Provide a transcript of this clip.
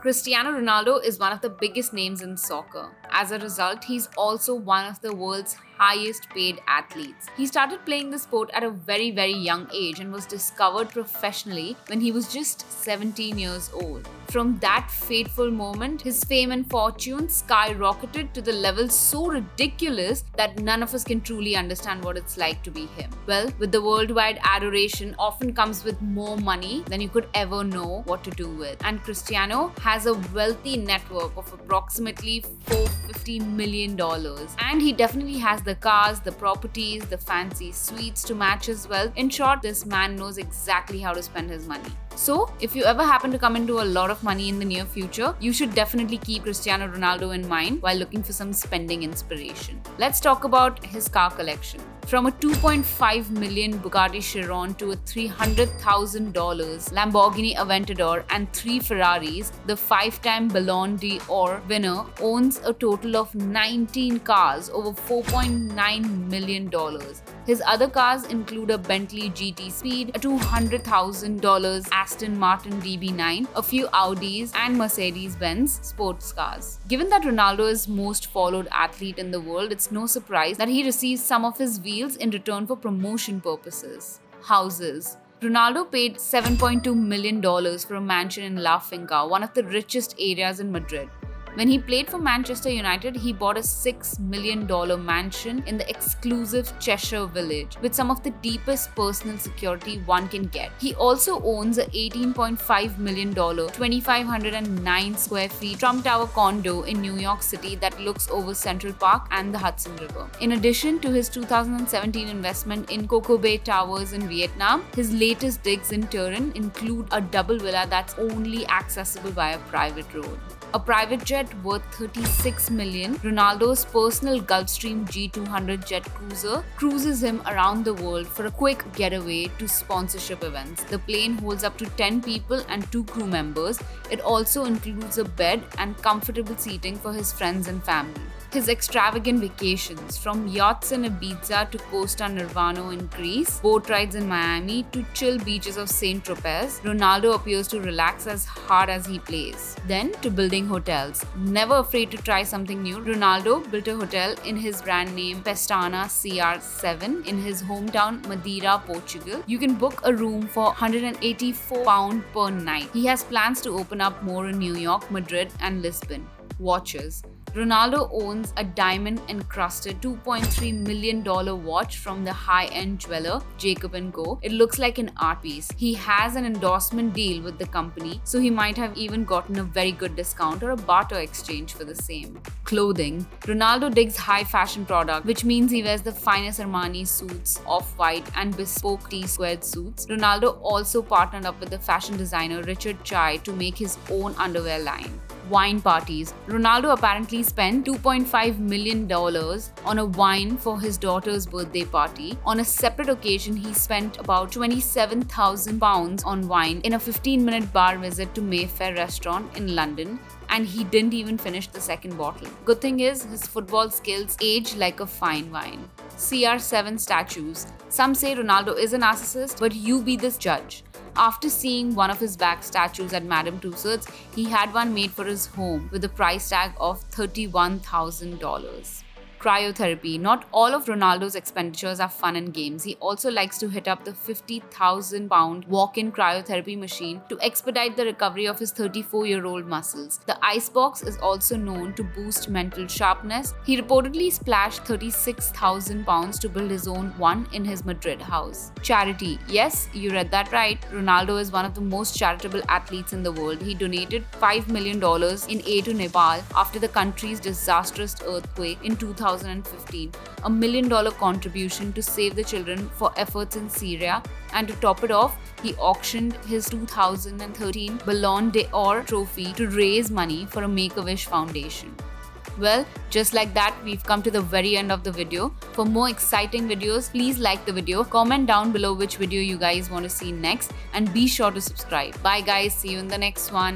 Cristiano Ronaldo is one of the biggest names in soccer. As a result, he's also one of the world's highest paid athletes. He started playing the sport at a very young age and was discovered professionally when he was just 17 years old. From that fateful moment, his fame and fortune skyrocketed to the level so ridiculous that none of us can truly understand what it's like to be him. Well, with the worldwide adoration often comes with more money than you could ever know what to do with. And Cristiano has a wealthy network of approximately $450 million. And he definitely has the cars, the properties, the fancy suites to match as well. In short, this man knows exactly how to spend his money. So, if you ever happen to come into a lot of money in the near future, you should definitely keep Cristiano Ronaldo in mind while looking for some spending inspiration. Let's talk about his car collection. From a $2.5 million Bugatti Chiron to a $300,000 Lamborghini Aventador and 3 Ferraris, the 5-time Ballon d'Or winner owns a total of 19 cars over $4.9 million. His other cars include a Bentley GT Speed, a $200,000 Aston Martin DB9, a few Audis, and Mercedes-Benz sports cars. Given that Ronaldo is most followed athlete in the world, it's no surprise that he receives some of his wheels in return for promotion purposes. Houses. Ronaldo paid $7.2 million for a mansion in La Finca, one of the richest areas in Madrid. When he played for Manchester United, he bought a $6 million mansion in the exclusive Cheshire Village with some of the deepest personal security one can get. He also owns a $18.5 million, 2,509 square feet Trump Tower condo in New York City that looks over Central Park and the Hudson River. In addition to his 2017 investment in Coco Bay Towers in Vietnam, his latest digs in Turin include a double villa that's only accessible by a private road. A private jet worth $36 million, Ronaldo's personal Gulfstream G200 jet cruiser cruises him around the world for a quick getaway to sponsorship events. The plane holds up to 10 people and 2 crew members. It also includes a bed and comfortable seating for his friends and family. His extravagant vacations, from yachts in Ibiza to Costa Nirvana in Greece, boat rides in Miami to chill beaches of Saint Tropez, Ronaldo appears to relax as hard as he plays. Then to building hotels. Never afraid to try something new, Ronaldo built a hotel in his brand name Pestana CR7 in his hometown Madeira, Portugal. You can book a room for £184 per night. He has plans to open up more in New York, Madrid, and Lisbon. Watches. Ronaldo owns a diamond-encrusted $2.3 million watch from the high-end jeweler Jacob & Co. It looks like an art piece. He has an endorsement deal with the company, so he might have even gotten a very good discount or a barter exchange for the same. Clothing. Ronaldo digs high-fashion product, which means he wears the finest Armani suits, off-white, and bespoke T-squared suits. Ronaldo also partnered up with the fashion designer Richard Chai to make his own underwear line. Wine parties. Ronaldo apparently spent $2.5 million on a wine for his daughter's birthday party. On a separate occasion, he spent about £27,000 on wine in a 15-minute bar visit to Mayfair restaurant in London, and he didn't even finish the second bottle. Good thing is, his football skills age like a fine wine. CR7 statues. Some say Ronaldo is a narcissist, but you be this judge. After seeing one of his back statues at Madame Tussauds, he had one made for his home with a price tag of $31,000. Cryotherapy. Not all of Ronaldo's expenditures are fun and games. He also likes to hit up the £50,000 walk-in cryotherapy machine to expedite the recovery of his 34-year-old muscles. The icebox is also known to boost mental sharpness. He reportedly splashed £36,000 to build his own one in his Madrid house. Charity. Yes, you read that right. Ronaldo is one of the most charitable athletes in the world. He donated $5 million in aid to Nepal after the country's disastrous earthquake in 2015, a $1 million contribution to save the children for efforts in Syria, and to top it off, he auctioned his 2013 Ballon d'Or trophy to raise money for a Make-A-Wish foundation. Well, just like that, we've come to the very end of the video. For more exciting videos, please like the video, comment down below which video you guys want to see next, and be sure to subscribe. Bye guys, see you in the next one.